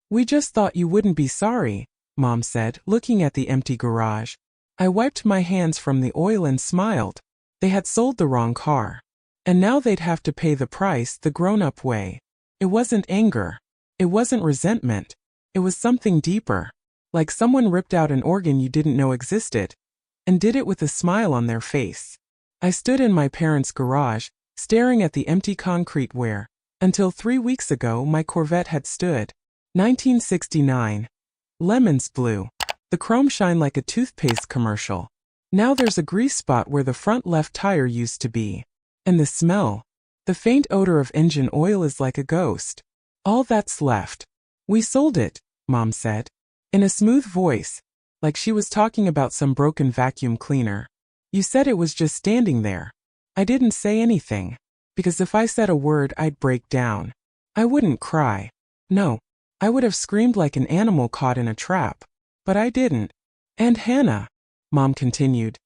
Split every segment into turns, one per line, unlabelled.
We just thought you wouldn't be sorry, Mom said, looking at the empty garage. I wiped my hands from the oil and smiled. They had sold the wrong car. And now they'd have to pay the price the grown-up way. It wasn't anger. It wasn't resentment. It was something deeper. Like someone ripped out an organ you didn't know existed, and did it with a smile on their face. I stood in my parents' garage, staring at the empty concrete where, until 3 weeks ago, my Corvette had stood. 1969. Lemons blue. The chrome shine like a toothpaste commercial. Now there's a grease spot where the front left tire used to be. And the smell. The faint odor of engine oil is like a ghost. All that's left. We sold it, Mom said. In a smooth voice, like she was talking about some broken vacuum cleaner. You said it was just standing there. I didn't say anything. Because if I said a word, I'd break down. I wouldn't cry. No. I would have screamed like an animal caught in a trap. But I didn't. And Hannah, Mom continued,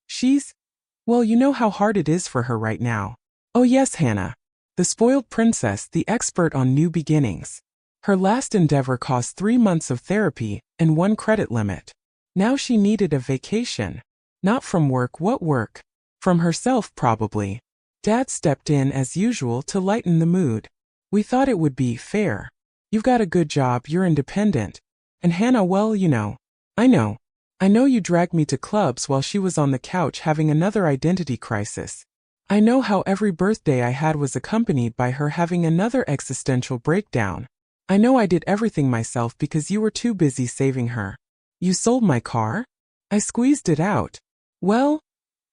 well, you know how hard it is for her right now. Oh yes, Hannah. The spoiled princess, the expert on new beginnings. Her last endeavor cost 3 months of therapy and 1 credit limit. Now she needed a vacation. Not from work. What work? From herself, probably. Dad stepped in as usual to lighten the mood. We thought it would be fair. You've got a good job, you're independent. And Hannah, well, you know. I know you dragged me to clubs while she was on the couch having another identity crisis. I know how every birthday I had was accompanied by her having another existential breakdown. I know I did everything myself because you were too busy saving her. You sold my car? I squeezed it out. Well,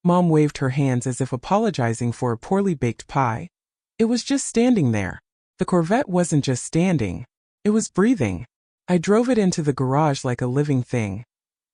Mom waved her hands as if apologizing for a poorly baked pie. It was just standing there. The Corvette wasn't just standing. It was breathing. I drove it into the garage like a living thing.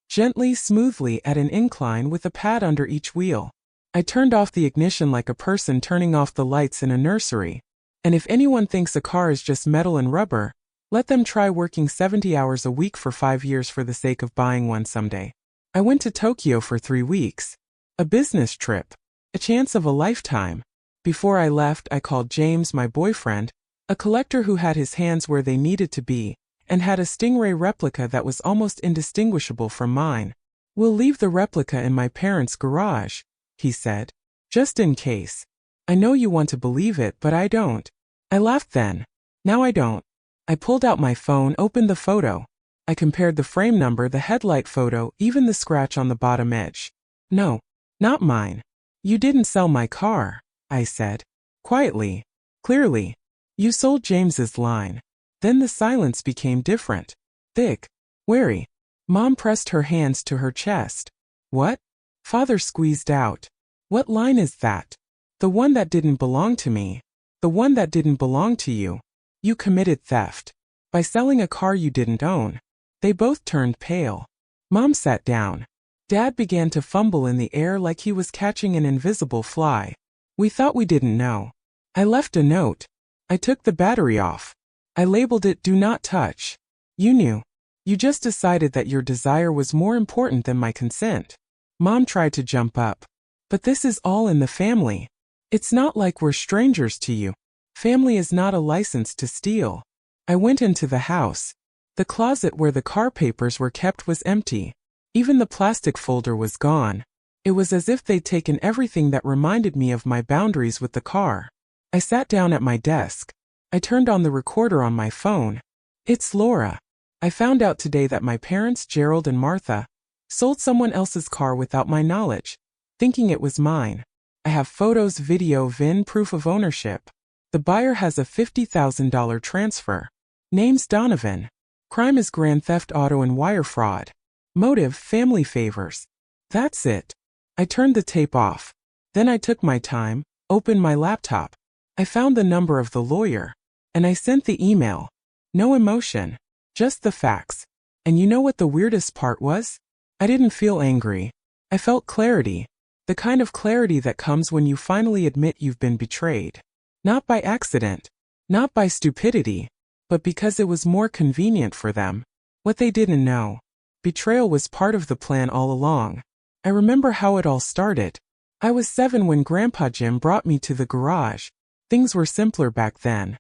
Gently, smoothly, at an incline with a pad under each wheel. I turned off the ignition like a person turning off the lights in a nursery. And if anyone thinks a car is just metal and rubber, let them try working 70 hours a week for 5 years for the sake of buying one someday. I went to Tokyo for 3 weeks. A business trip. A chance of a lifetime. Before I left, I called James, my boyfriend, a collector who had his hands where they needed to be, and had a Stingray replica that was almost indistinguishable from mine. We'll leave the replica in my parents' garage, he said. Just in case. I know you want to believe it, but I don't. I laughed then. Now I don't. I pulled out my phone, opened the photo. I compared the frame number, the headlight photo, even the scratch on the bottom edge. No, not mine. You didn't sell my car, I said. Quietly. Clearly. You sold James's line. Then the silence became different. Thick. Wary. Mom pressed her hands to her chest. What? Father squeezed out. What line is that? The one that didn't belong to me. The one that didn't belong to you. You committed theft. By selling a car you didn't own. They both turned pale. Mom sat down. Dad began to fumble in the air like he was catching an invisible fly. We thought we didn't know. I left a note. I took the battery off. I labeled it "Do Not Touch." You knew. You just decided that your desire was more important than my consent. Mom tried to jump up. But this is all in the family. It's not like we're strangers to you. Family is not a license to steal. I went into the house. The closet where the car papers were kept was empty. Even the plastic folder was gone. It was as if they'd taken everything that reminded me of my boundaries with the car. I sat down at my desk. I turned on the recorder on my phone. It's Laura. I found out today that my parents, Gerald and Martha, sold someone else's car without my knowledge, thinking it was mine. I have photos, video, VIN, proof of ownership. The buyer has a $50,000 transfer. Name's Donovan. Crime is grand theft auto and wire fraud. Motive, family favors. That's it. I turned the tape off. Then I took my time, opened my laptop. I found the number of the lawyer. And I sent the email. No emotion. Just the facts. And you know what the weirdest part was? I didn't feel angry. I felt clarity. The kind of clarity that comes when you finally admit you've been betrayed. Not by accident. Not by stupidity. But because it was more convenient for them. What they didn't know. Betrayal was part of the plan all along. I remember how it all started. I was 7 when Grandpa Jim brought me to the garage. Things were simpler back then.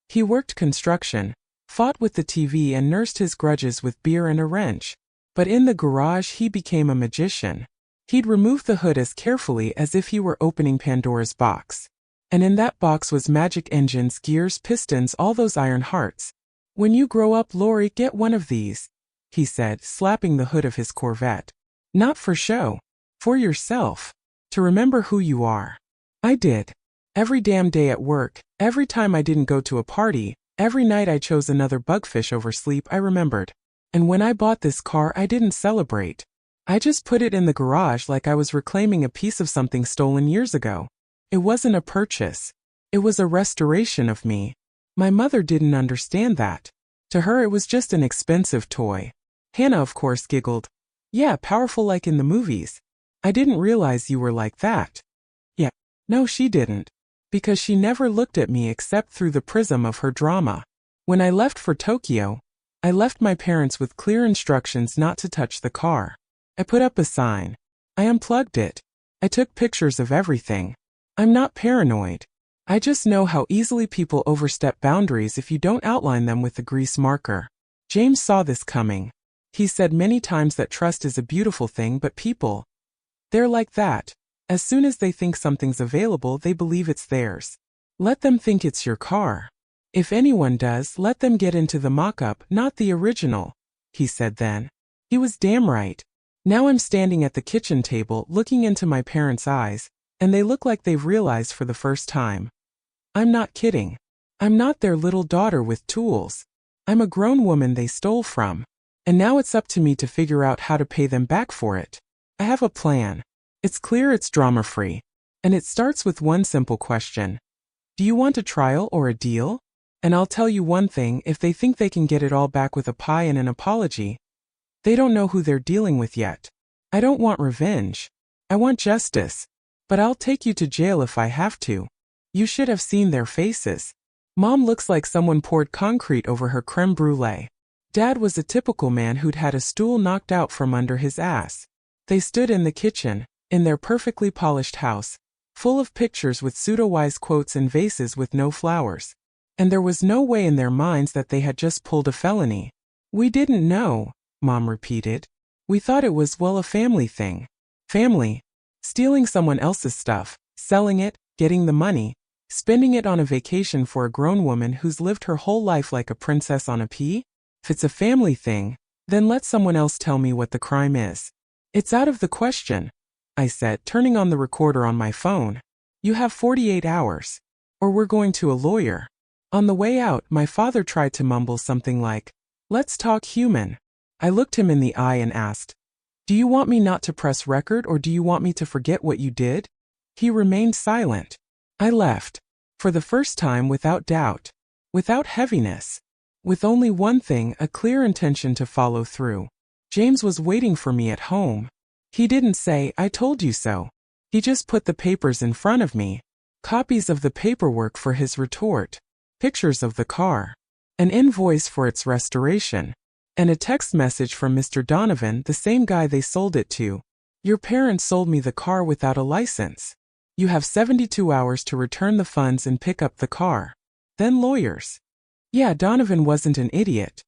He worked construction. fought with the TV and nursed his grudges with beer and a wrench. But in the garage he became a magician. He'd remove the hood as carefully as if he were opening Pandora's box. And in that box was magic engines, gears, pistons, all those iron hearts. "When you grow up, Lori, get one of these," he said, slapping the hood of his Corvette. "Not for show. For yourself. To remember who you are." I did. Every damn day at work, every time I didn't go to a party, every night I chose another bugfish over sleep, I remembered. And when I bought this car, I didn't celebrate. I just put it in the garage like I was reclaiming a piece of something stolen years ago. It wasn't a purchase. It was a restoration of me. My mother didn't understand that. To her it was just an expensive toy. Hannah, of course, giggled. "Yeah, powerful like in the movies. I didn't realize you were like that." Yeah. No, she didn't. Because she never looked at me except through the prism of her drama. When I left for Tokyo, I left my parents with clear instructions not to touch the car. I put up a sign. I unplugged it. I took pictures of everything. I'm not paranoid. I just know how easily people overstep boundaries if you don't outline them with a grease marker. James saw this coming. He said many times that trust is a beautiful thing, but people, they're like that. As soon as they think something's available, they believe it's theirs. Let them think it's your car. If anyone does, let them get into the mock-up, not the original, he said then. He was damn right. Now I'm standing at the kitchen table looking into my parents' eyes, and they look like they've realized for the first time. I'm not kidding. I'm not their little daughter with tools. I'm a grown woman they stole from. And now it's up to me to figure out how to pay them back for it. I have a plan. It's clear, it's drama-free. And it starts with one simple question. Do you want a trial or a deal? And I'll tell you one thing, if they think they can get it all back with a pie and an apology, they don't know who they're dealing with yet. I don't want revenge. I want justice. But I'll take you to jail if I have to. You should have seen their faces. Mom looks like someone poured concrete over her creme brulee. Dad was a typical man who'd had a stool knocked out from under his ass. They stood in the kitchen, in their perfectly polished house, full of pictures with pseudo-wise quotes and vases with no flowers. And there was no way in their minds that they had just pulled a felony. We didn't know, Mom repeated. We thought it was, well, a family thing. Family. Stealing someone else's stuff, selling it, getting the money, spending it on a vacation for a grown woman who's lived her whole life like a princess on a pea? If it's a family thing, then let someone else tell me what the crime is. It's out of the question, I said, turning on the recorder on my phone. You have 48 hours. Or we're going to a lawyer. On the way out, my father tried to mumble something like, "Let's talk human." I looked him in the eye and asked, "Do you want me not to press record, or do you want me to forget what you did?" He remained silent. I left. For the first time, without doubt. Without heaviness. With only one thing, a clear intention to follow through. James was waiting for me at home. He didn't say, "I told you so." He just put the papers in front of me. Copies of the paperwork for his retort. Pictures of the car. An invoice for its restoration. And a text message from Mr. Donovan, the same guy they sold it to. Your parents sold me the car without a license. You have 72 hours to return the funds and pick up the car. Then lawyers. Yeah, Donovan wasn't an idiot.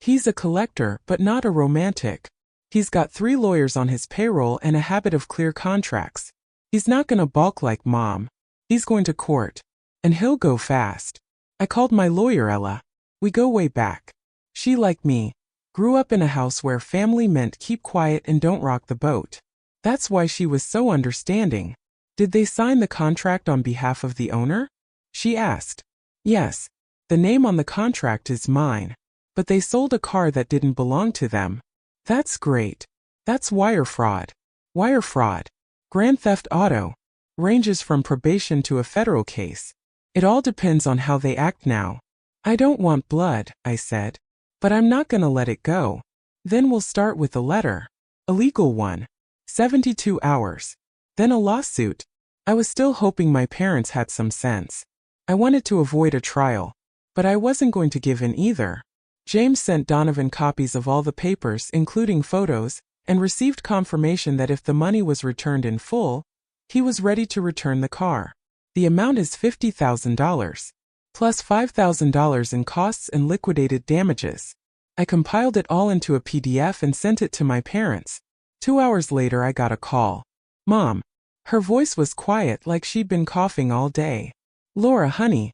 He's a collector, but not a romantic. He's got 3 lawyers on his payroll and a habit of clear contracts. He's not gonna balk like Mom. He's going to court. And he'll go fast. I called my lawyer Ella. We go way back. She, like me, grew up in a house where family meant keep quiet and don't rock the boat. That's why she was so understanding. Did they sign the contract on behalf of the owner? She asked. Yes. The name on the contract is mine. But they sold a car that didn't belong to them. That's great. That's wire fraud. Wire fraud. Grand theft auto. Ranges from probation to a federal case. It all depends on how they act now. I don't want blood, I said. But I'm not gonna let it go. Then we'll start with a letter. A legal one. 72 hours. Then a lawsuit. I was still hoping my parents had some sense. I wanted to avoid a trial. But I wasn't going to give in either. James sent Donovan copies of all the papers, including photos, and received confirmation that if the money was returned in full, he was ready to return the car. The amount is $50,000. plus $5,000 in costs and liquidated damages. I compiled it all into a PDF and sent it to my parents. 2 hours later I got a call. Mom. Her voice was quiet like she'd been coughing all day. Laura, honey,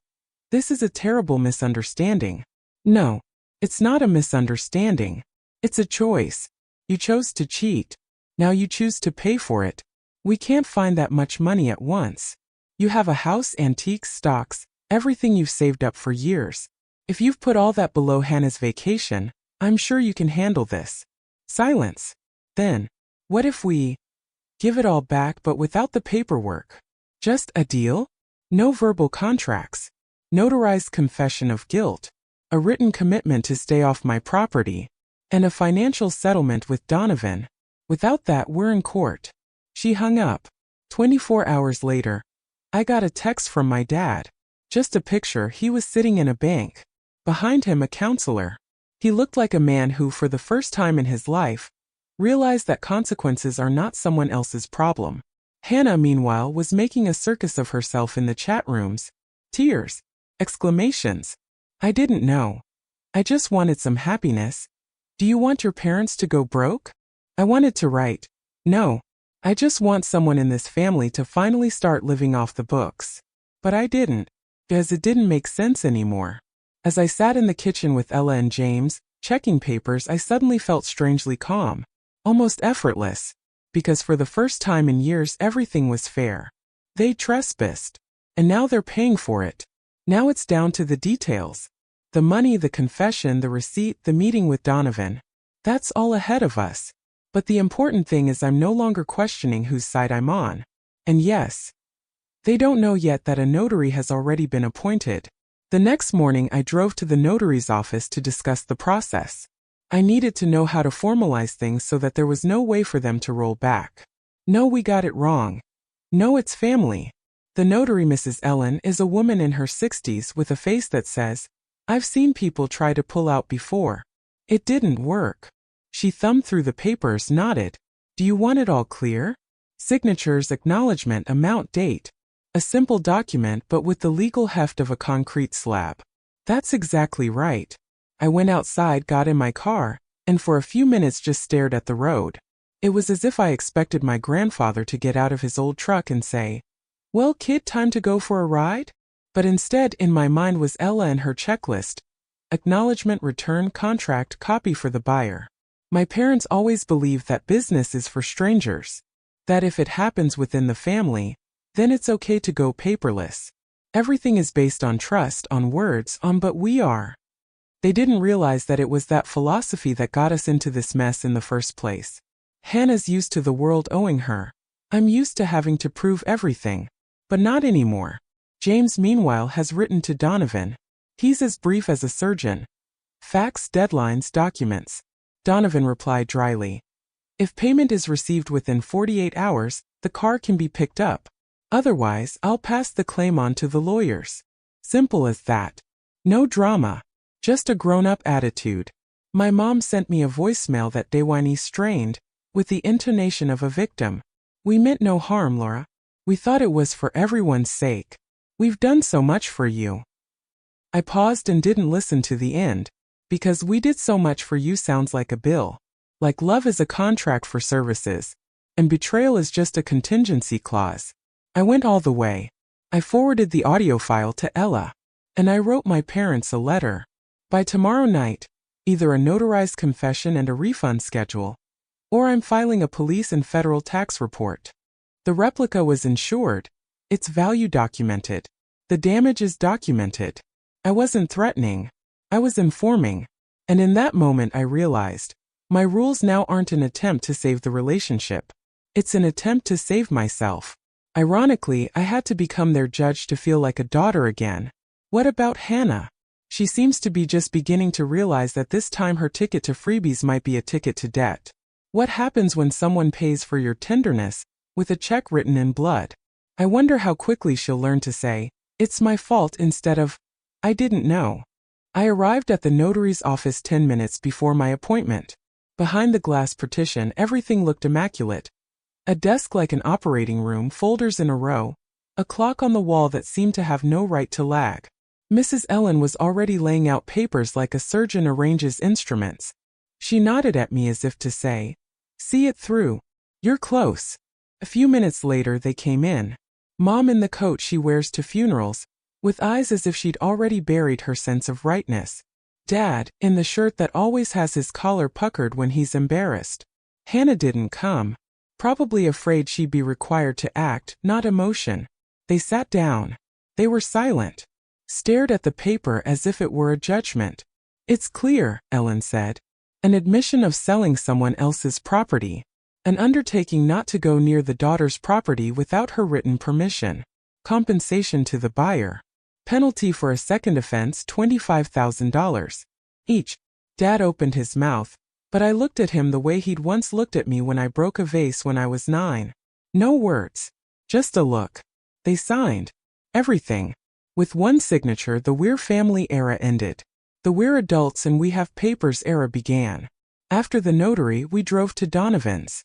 this is a terrible misunderstanding. No, it's not a misunderstanding. It's a choice. You chose to cheat. Now you choose to pay for it. We can't find that much money at once. You have a house, antiques, stocks, everything you've saved up for years. If you've put all that below Hannah's vacation, I'm sure you can handle this. Silence. Then, what if we give it all back but without the paperwork? Just a deal? No verbal contracts. Notarized confession of guilt. A written commitment to stay off my property. And a financial settlement with Donovan. Without that, we're in court. She hung up. 24 hours later, I got a text from my dad. Just a picture. He was sitting in a bank. Behind him, a counselor. He looked like a man who, for the first time in his life, realized that consequences are not someone else's problem. Hannah, meanwhile, was making a circus of herself in the chat rooms. Tears. Exclamations. I didn't know. I just wanted some happiness. Do you want your parents to go broke? I wanted to write. No. I just want someone in this family to finally start living off the books. But I didn't. Because it didn't make sense anymore. As I sat in the kitchen with Ella and James, checking papers, I suddenly felt strangely calm. Almost effortless. Because for the first time in years everything was fair. They trespassed. And now they're paying for it. Now it's down to the details. The money, the confession, the receipt, the meeting with Donovan. That's all ahead of us. But the important thing is I'm no longer questioning whose side I'm on. And yes, they don't know yet that a notary has already been appointed. The next morning I drove to the notary's office to discuss the process. I needed to know how to formalize things so that there was no way for them to roll back. No, we got it wrong. No, it's family. The notary, Mrs. Ellen, is a woman in her 60s with a face that says, I've seen people try to pull out before. It didn't work. She thumbed through the papers, nodded. Do you want it all clear? Signatures, acknowledgement, amount, date. A simple document but with the legal heft of a concrete slab. That's exactly right. I went outside, got in my car, and for a few minutes just stared at the road. It was as if I expected my grandfather to get out of his old truck and say, Well, kid, time to go for a ride? But instead, in my mind was Ella and her checklist. Acknowledgement, return, contract, copy for the buyer. My parents always believed that business is for strangers. That if it happens within the family, then it's okay to go paperless. Everything is based on trust, on words, on but we are. They didn't realize that it was that philosophy that got us into this mess in the first place. Hannah's used to the world owing her. I'm used to having to prove everything. But not anymore. James, meanwhile, has written to Donovan. He's as brief as a surgeon. Facts, deadlines, documents. Donovan replied dryly. If payment is received within 48 hours, the car can be picked up. Otherwise, I'll pass the claim on to the lawyers. Simple as that. No drama. Just a grown-up attitude. My mom sent me a voicemail that day whiny strained, with the intonation of a victim. We meant no harm, Laura. We thought it was for everyone's sake. We've done so much for you. I paused and didn't listen to the end. Because we did so much for you sounds like a bill. Like love is a contract for services. And betrayal is just a contingency clause. I went all the way. I forwarded the audio file to Ella. And I wrote my parents a letter. By tomorrow night, either a notarized confession and a refund schedule, or I'm filing a police and federal tax report. The replica was insured. Its value documented. The damage is documented. I wasn't threatening. I was informing. And in that moment I realized, my rules now aren't an attempt to save the relationship. It's an attempt to save myself. Ironically, I had to become their judge to feel like a daughter again. What about Hannah? She seems to be just beginning to realize that this time her ticket to freebies might be a ticket to debt. What happens when someone pays for your tenderness with a check written in blood? I wonder how quickly she'll learn to say, it's my fault instead of, I didn't know. I arrived at the notary's office 10 minutes before my appointment. Behind the glass partition, everything looked immaculate. A desk like an operating room, folders in a row, a clock on the wall that seemed to have no right to lag. Mrs. Ellen was already laying out papers like a surgeon arranges instruments. She nodded at me as if to say, "See it through. You're close." A few minutes later they came in. Mom in the coat she wears to funerals, with eyes as if she'd already buried her sense of rightness. Dad, in the shirt that always has his collar puckered when he's embarrassed. Hannah didn't come, probably afraid she'd be required to act, not emotion. They sat down. They were silent, stared at the paper as if it were a judgment. "It's clear," Ellen said. "An admission of selling someone else's property. An undertaking not to go near the daughter's property without her written permission. Compensation to the buyer. Penalty for a second offense $25,000 each." Dad opened his mouth, but I looked at him the way he'd once looked at me when I broke a vase when I was 9. No words. Just a look. They signed. Everything. With one signature the We're family era ended. The We're adults and we have papers era began. After the notary we drove to Donovan's.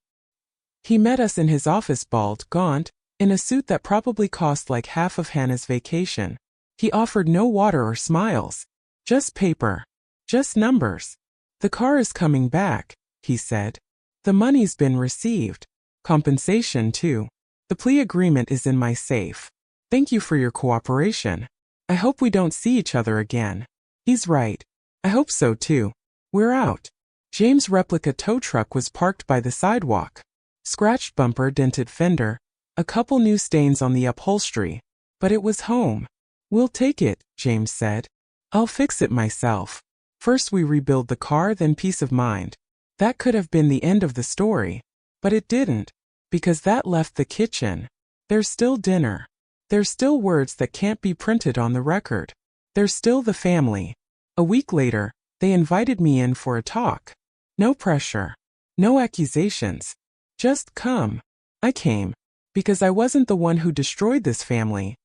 He met us in his office, bald, gaunt, in a suit that probably cost like half of Hannah's vacation. He offered no water or smiles. Just paper. Just numbers. "The car is coming back," he said. "The money's been received. Compensation too. The plea agreement is in my safe. Thank you for your cooperation. I hope we don't see each other again." He's right. I hope so too. We're out. James' replica tow truck was parked by the sidewalk. Scratched bumper, dented fender, a couple new stains on the upholstery. But it was home. "We'll take it," James said. "I'll fix it myself. First we rebuild the car, then peace of mind." That could have been the end of the story. But it didn't. Because that left the kitchen. There's still dinner. There's still words that can't be printed on the record. There's still the family. A week later, they invited me in for a talk. No pressure. No accusations. Just come. I came. Because I wasn't the one who destroyed this family.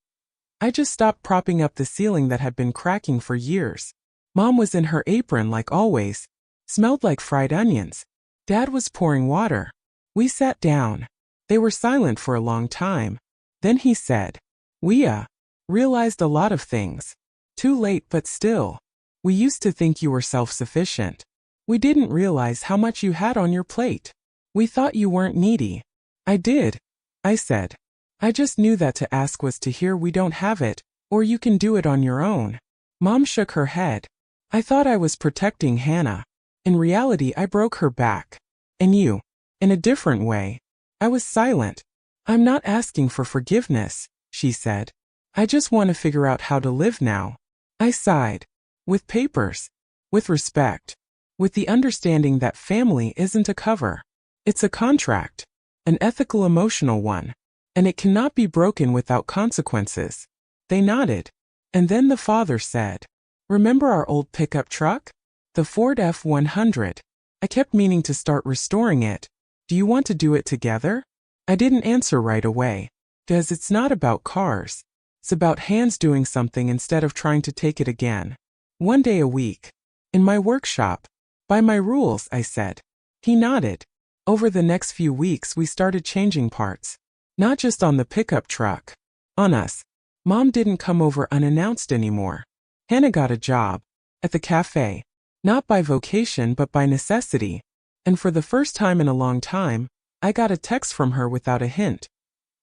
I just stopped propping up the ceiling that had been cracking for years. Mom was in her apron like always. Smelled like fried onions. Dad was pouring water. We sat down. They were silent for a long time. Then he said, "We realized a lot of things. Too late, but still. We used to think you were self-sufficient. We didn't realize how much you had on your plate. We thought you weren't needy." "I did," I said. "I just knew that to ask was to hear we don't have it, or you can do it on your own." Mom shook her head. "I thought I was protecting Hannah. In reality I broke her back. And you. In a different way." I was silent. "I'm not asking for forgiveness," she said. "I just want to figure out how to live now." I sighed. With papers. With respect. With the understanding that family isn't a cover. It's a contract. An ethical, emotional one. And it cannot be broken without consequences. They nodded. And then the father said, "Remember our old pickup truck? The Ford F-100. I kept meaning to start restoring it. Do you want to do it together?" I didn't answer right away. Because it's not about cars. It's about hands doing something instead of trying to take it again. One day a week. In my workshop. By my rules, I said. He nodded. Over the next few weeks we started changing parts. Not just on the pickup truck. On us. Mom didn't come over unannounced anymore. Hannah got a job. At the cafe. Not by vocation but by necessity. And for the first time in a long time, I got a text from her without a hint.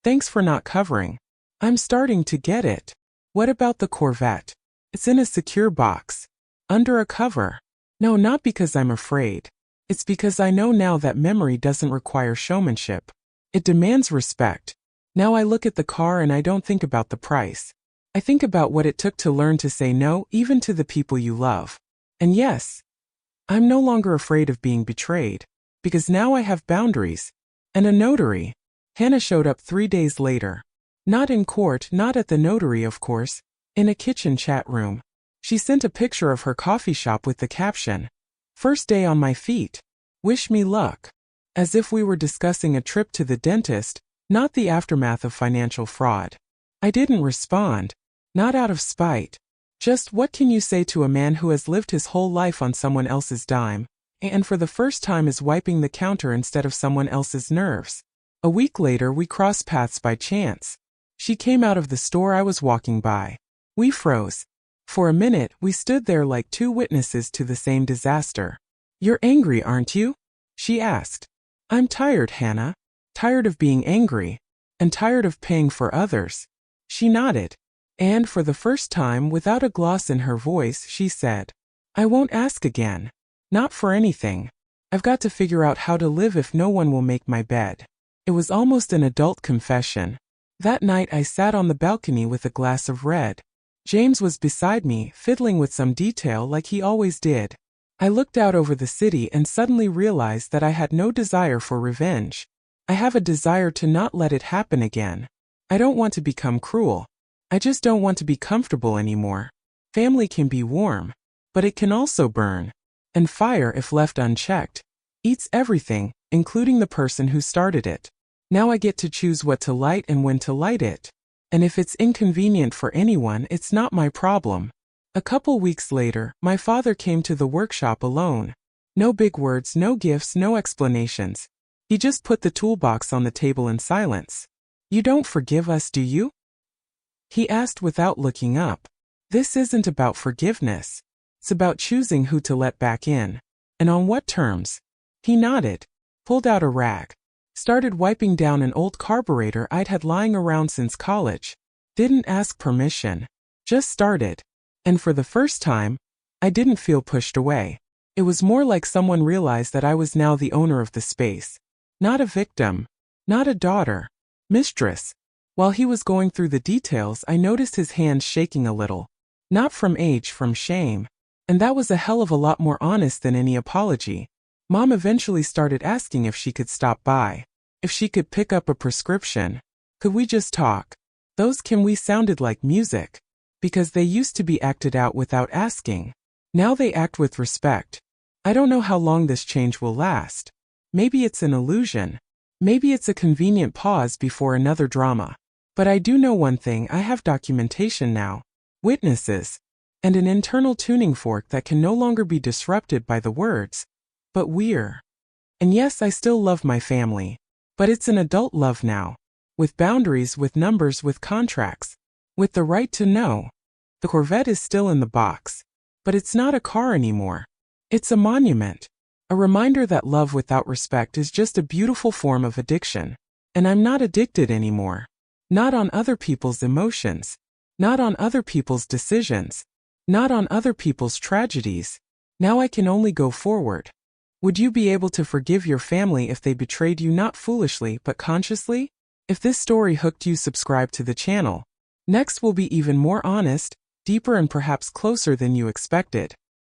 "Thanks for not covering. I'm starting to get it. What about the Corvette? It's in a secure box. Under a cover." No, not because I'm afraid. It's because I know now that memory doesn't require showmanship. It demands respect. Now I look at the car and I don't think about the price. I think about what it took to learn to say no even to the people you love. And yes, I'm no longer afraid of being betrayed. Because now I have boundaries. And a notary. Hannah showed up 3 days later. Not in court, not at the notary of course. In a kitchen chat room. She sent a picture of her coffee shop with the caption, "First day on my feet. Wish me luck." As if we were discussing a trip to the dentist, not the aftermath of financial fraud. I didn't respond. Not out of spite. Just what can you say to a man who has lived his whole life on someone else's dime, and for the first time is wiping the counter instead of someone else's nerves? A week later we crossed paths by chance. She came out of the store I was walking by. We froze. For a minute, we stood there like two witnesses to the same disaster. "You're angry, aren't you?" she asked. "I'm tired, Hannah. Tired of being angry. And tired of paying for others." She nodded. And for the first time, without a gloss in her voice, she said, "I won't ask again. Not for anything. I've got to figure out how to live if no one will make my bed." It was almost an adult confession. That night I sat on the balcony with a glass of red. James was beside me, fiddling with some detail like he always did. I looked out over the city and suddenly realized that I had no desire for revenge. I have a desire to not let it happen again. I don't want to become cruel. I just don't want to be comfortable anymore. Family can be warm, but it can also burn. And fire, if left unchecked, eats everything, including the person who started it. Now I get to choose what to light and when to light it. And if it's inconvenient for anyone, it's not my problem. A couple weeks later, my father came to the workshop alone. No big words, no gifts, no explanations. He just put the toolbox on the table in silence. "You don't forgive us, do you?" he asked without looking up. "This isn't about forgiveness. It's about choosing who to let back in. And on what terms." He nodded, pulled out a rag, started wiping down an old carburetor I'd had lying around since college. Didn't ask permission. Just started. And for the first time, I didn't feel pushed away. It was more like someone realized that I was now the owner of the space. Not a victim. Not a daughter. Mistress. While he was going through the details, I noticed his hands shaking a little. Not from age, from shame. And that was a hell of a lot more honest than any apology. Mom eventually started asking if she could stop by. If she could pick up a prescription. Could we just talk? Those "can we" sounded like music. Because they used to be acted out without asking. Now they act with respect. I don't know how long this change will last. Maybe it's an illusion. Maybe it's a convenient pause before another drama. But I do know one thing: I have documentation now. Witnesses. And an internal tuning fork that can no longer be disrupted by the words. But we're. And yes, I still love my family. But it's an adult love now. With boundaries, with numbers, with contracts. With the right to know. The Corvette is still in the box. But it's not a car anymore. It's a monument. A reminder that love without respect is just a beautiful form of addiction. And I'm not addicted anymore. Not on other people's emotions. Not on other people's decisions. Not on other people's tragedies. Now I can only go forward. Would you be able to forgive your family if they betrayed you, not foolishly but consciously? If this story hooked you, subscribe to the channel. Next will be even more honest, deeper, and perhaps closer than you expected.